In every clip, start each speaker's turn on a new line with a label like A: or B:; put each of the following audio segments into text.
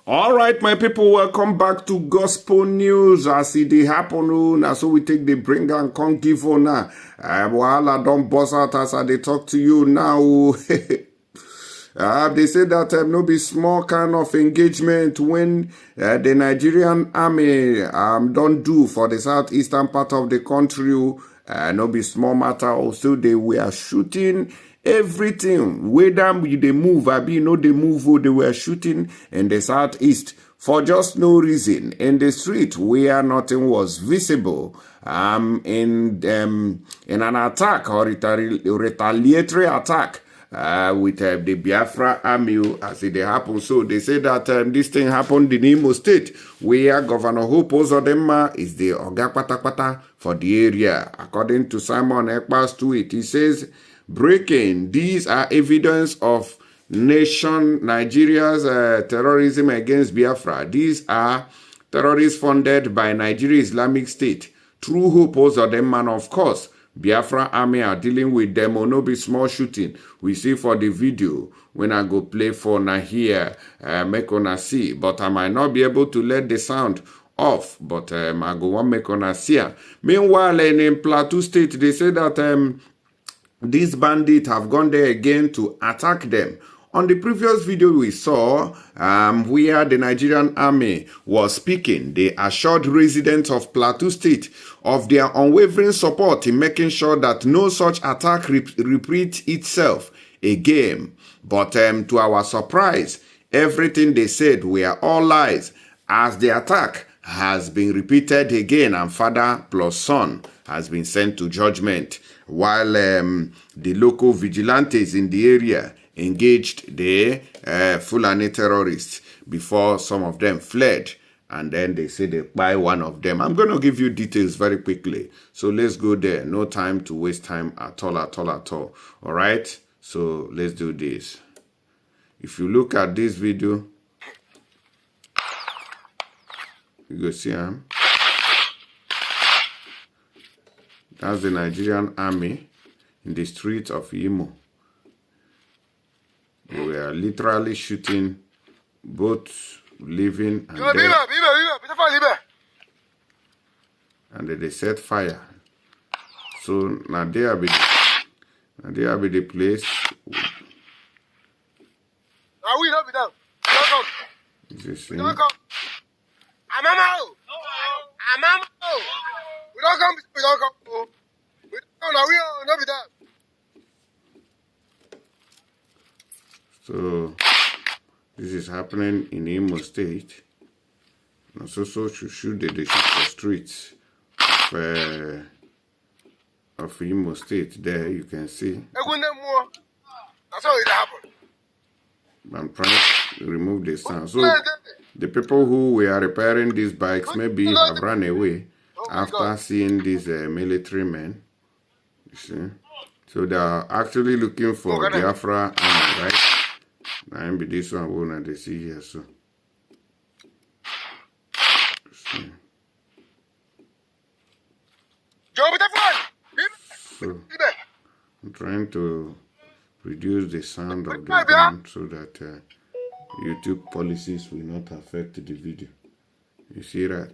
A: All right, my people, welcome back to Gospel News. As it happen, now so we take the bring and come give on now. Wahala don't bust out as they talk to you now. They say that no be small kind of engagement when the Nigerian army don't do for the southeastern part of the country. No be small matter. Also, they were shooting everything, whether they move, I be no they move, they were shooting in the southeast for just no reason. In the street where nothing was visible, in an attack or retaliatory attack with the Biafra Army as it happened. So they say that this thing happened in Imo State, where Governor Hope Uzodinma is the Oga Patapata for the area. According to Simon Ekpa's tweet, he says, breaking, these are evidence of Nigeria's terrorism against Biafra. These are terrorists funded by Nigeria Islamic State. True Hope Uzodinma, of course. Biafra Army are dealing with them or no be small shooting. We see for the video when I go play for na here, make on see. But I might not be able to let the sound off. But I go one make on see. Meanwhile, in Plateau State, they say that these bandits have gone there again to attack them. On the previous video we saw, where the Nigerian army was speaking, they assured residents of Plateau State of their unwavering support in making sure that no such attack repeats itself again. But to our surprise, everything they said were all lies, as the attack has been repeated again and father plus son has been sent to judgment, while the local vigilantes in the area engaged the Fulani terrorists before some of them fled, and then they say they buy one of them. I'm going to give you details very quickly, so let's go there. No time to waste time at all. All right, so let's do this. If you look at this video, you go see him. That's the Nigerian army in the streets of Imo. They were literally shooting both living and dead. And they set fire. So now they have been the place. You see? We don't come. So this is happening in Imo State. And so should shoot the streets of Imo State. There you can see. I'm trying to remove the sound. So the people who were repairing these bikes maybe have run away after seeing these military men. You see? So they are actually looking for Biafra army, right? Now be this one they see here. So I'm trying to reduce the sound of the gun so that YouTube policies will not affect the video. You see that?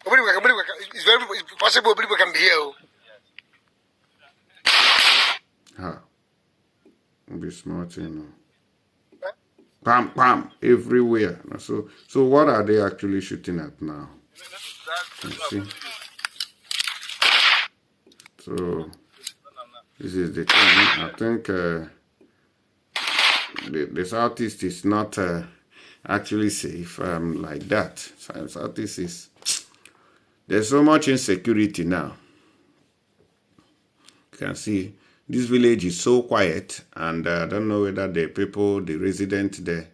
B: It's very possible people can be here.
A: How? Be smart, you know. Bam, everywhere. So what are they actually shooting at now? You see? So this is the thing. I think the southeast is not actually safe like that. Southeast is, there's so much insecurity now. You can see this village is so quiet, and I don't know whether the people, the residents there.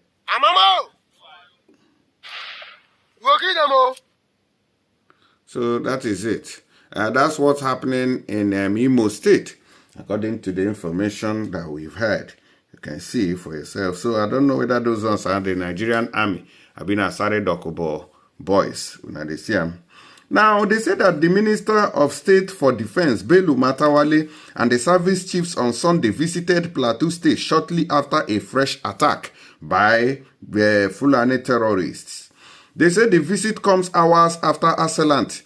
A: So that is it. That's what's happening in Imo State, according to the information that we've heard. You can see for yourself. So I don't know whether those ones are the Nigerian army. I've been Asare Dokubo boys. Now they see them. Now, they say that the Minister of State for Defense, Bello Matawale, and the service chiefs on Sunday visited Plateau State shortly after a fresh attack by the Fulani terrorists. They say the visit comes hours after assailant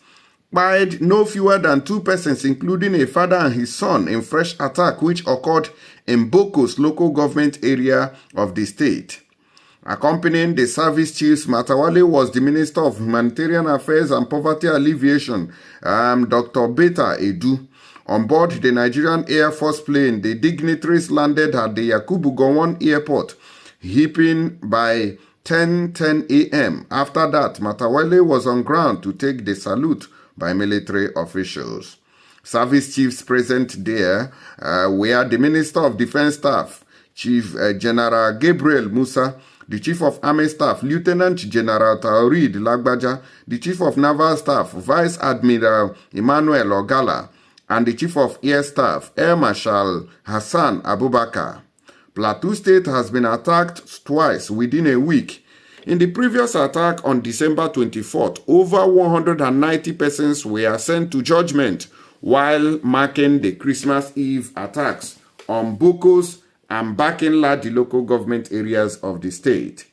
A: killed no fewer than 2 persons, including a father and his son, in fresh attack which occurred in Boko's local government area of the state. Accompanying the service chiefs, Matawale was the Minister of Humanitarian Affairs and Poverty Alleviation, Dr. Beta Edu. On board the Nigerian Air Force plane, the dignitaries landed at the Yakubu Gowon Airport, heaping by 10:10 a.m. After that, Matawale was on ground to take the salute by military officials. Service chiefs present there were the Minister of Defense Staff, Chief General Gabriel Musa, the Chief of Army Staff, Lieutenant General Taoreed Lagbaja, the Chief of Naval Staff, Vice Admiral Emmanuel Ogala, and the Chief of Air Staff, Air Marshal Hassan Abubakar. Plateau State has been attacked twice within a week. In the previous attack on December 24th, over 190 persons were sent to judgment while marking the Christmas Eve attacks on Bokos and Bakinla, the local government areas of the state.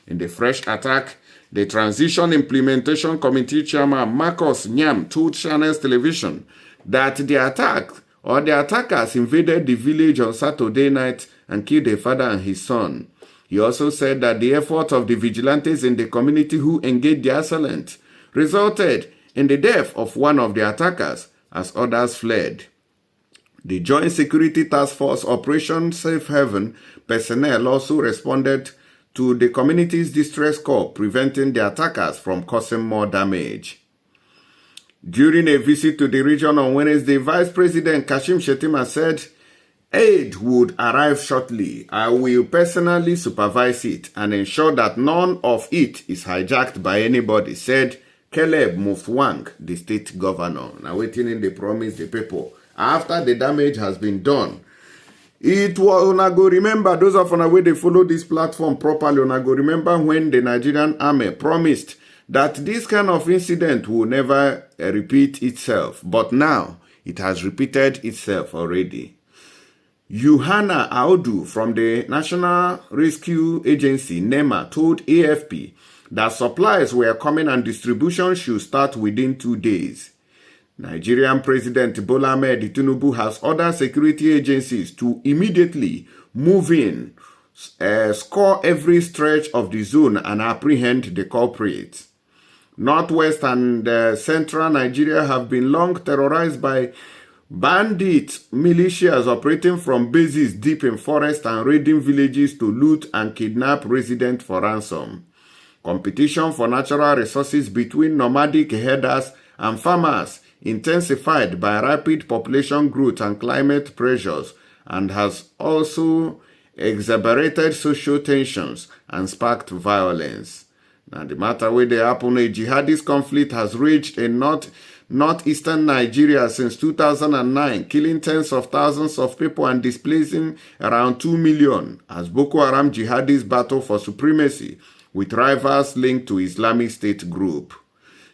A: In the fresh attack, the Transition Implementation Committee Chairman Marcus Nyam told Channels Television that the attackers invaded the village on Saturday night and killed a father and his son. He also said that the effort of the vigilantes in the community who engaged the assailant resulted in the death of one of the attackers as others fled. The Joint Security Task Force Operation Safe Haven personnel also responded to the community's distress call, preventing the attackers from causing more damage. During a visit to the region on Wednesday, Vice President Kashim Shettima said, "Aid would arrive shortly. I will personally supervise it and ensure that none of it is hijacked by anybody," said Caleb Mutfwang, the state governor. Now waiting in the promise the people. After the damage has been done, it was, una go remember, those of una where they follow this platform properly, una go remember when the Nigerian army promised that this kind of incident will never repeat itself. But now it has repeated itself already. Yohana Audu from the National Rescue Agency, NEMA, told AFP that supplies were coming and distribution should start within 2 days. Nigerian President Bola Ahmed Tinubu has ordered security agencies to immediately move in, score every stretch of the zone and apprehend the culprits. Northwest and central Nigeria have been long terrorized by bandit militias operating from bases deep in forest and raiding villages to loot and kidnap residents for ransom. Competition for natural resources between nomadic herders and farmers intensified by rapid population growth and climate pressures and has also exacerbated social tensions and sparked violence. Now, the matter where they happen, a jihadist conflict has raged in northeastern Nigeria since 2009, killing tens of thousands of people and displacing around 2 million as Boko Haram jihadists battle for supremacy with rivals linked to Islamic State group.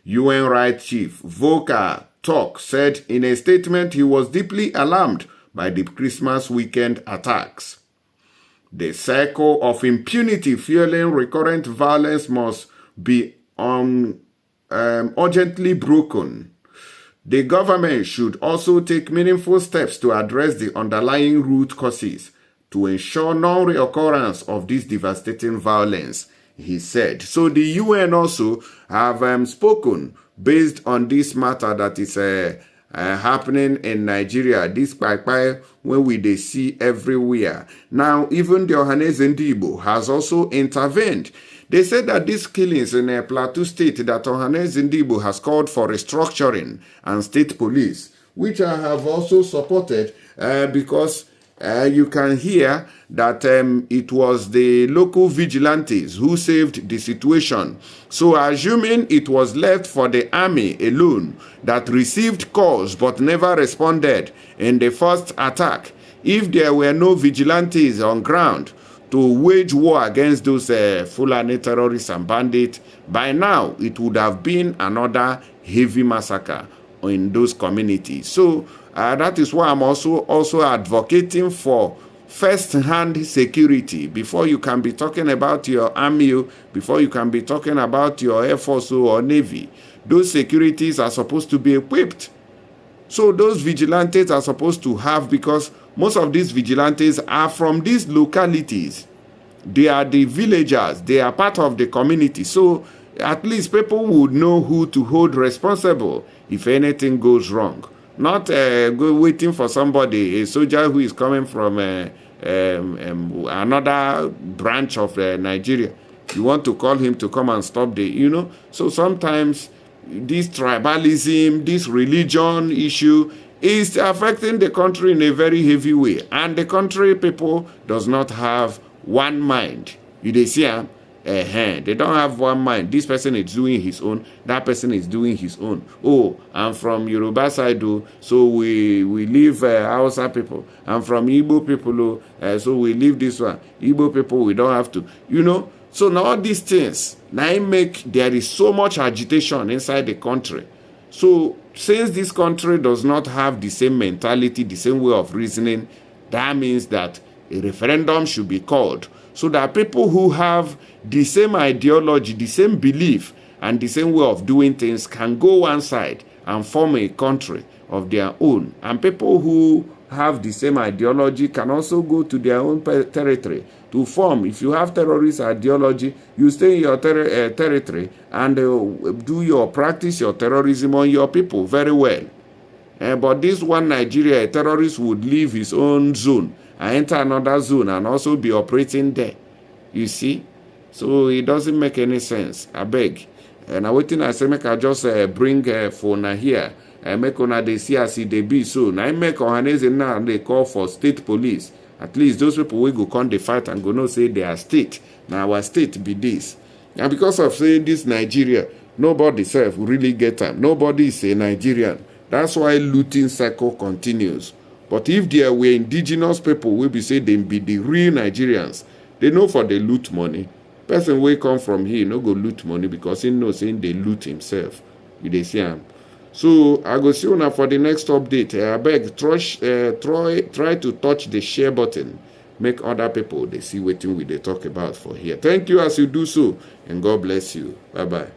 A: UN Rights Chief Volker Turk said in a statement he was deeply alarmed by the Christmas weekend attacks. The cycle of impunity fueling recurrent violence must be urgently broken. The government should also take meaningful steps to address the underlying root causes to ensure non-reoccurrence of this devastating violence, he said. So the UN also have spoken based on this matter that is happening in Nigeria, this kpai when they see everywhere. Now, even the Ohanaeze Ndigbo has also intervened. They said that these killings in a Plateau State, that Ohanaeze Ndigbo has called for restructuring and state police, which I have also supported because you can hear that it was the local vigilantes who saved the situation. So assuming it was left for the army alone that received calls but never responded in the first attack, if there were no vigilantes on ground to wage war against those Fulani terrorists and bandits, by now it would have been another heavy massacre in those communities. So that is why I'm also advocating for first-hand security before you can be talking about your army, before you can be talking about your Air Force or Navy. Those securities are supposed to be equipped. So those vigilantes are supposed to have, because most of these vigilantes are from these localities. They are the villagers. They are part of the community. So at least people would know who to hold responsible if anything goes wrong. Not waiting for somebody, a soldier who is coming from another branch of Nigeria. You want to call him to come and stop the, So sometimes this tribalism, this religion issue is affecting the country in a very heavy way. And the country people does not have one mind. You see, they don't have one mind. This person is doing his own, that person is doing his own. Oh, I'm from Yoruba side, so we leave Hausa people. I'm from Igbo people, so we leave this one. Igbo people, we don't have to. So now all these things, there is so much agitation inside the country. So since this country does not have the same mentality, the same way of reasoning, that means that a referendum should be called, so that people who have the same ideology, the same belief, and the same way of doing things can go one side and form a country of their own. And people who have the same ideology can also go to their own territory to form. If you have terrorist ideology, you stay in your territory and practice your terrorism on your people very well. But this one Nigeria, a terrorist would leave his own zone and enter another zone and also be operating there. You see? So it doesn't make any sense. I beg. And I waiting, I say, make I just bring phone here. Make on they see as they be so. Now I make Ohanese now they call for state police. At least those people will go come the fight and go no say they are state. Now our state be this. And because of saying this Nigeria, nobody self will really get time. Nobody is a Nigerian. That's why looting cycle continues. But if there were indigenous people, we be say they be the real Nigerians. They know for the loot money. Person will come from here, no go loot money because he knows saying they loot himself. You dey see him. So I go see you for the next update. I beg, try to touch the share button. Make other people they see what we they talk about for here. Thank you as you do so, and God bless you. Bye bye.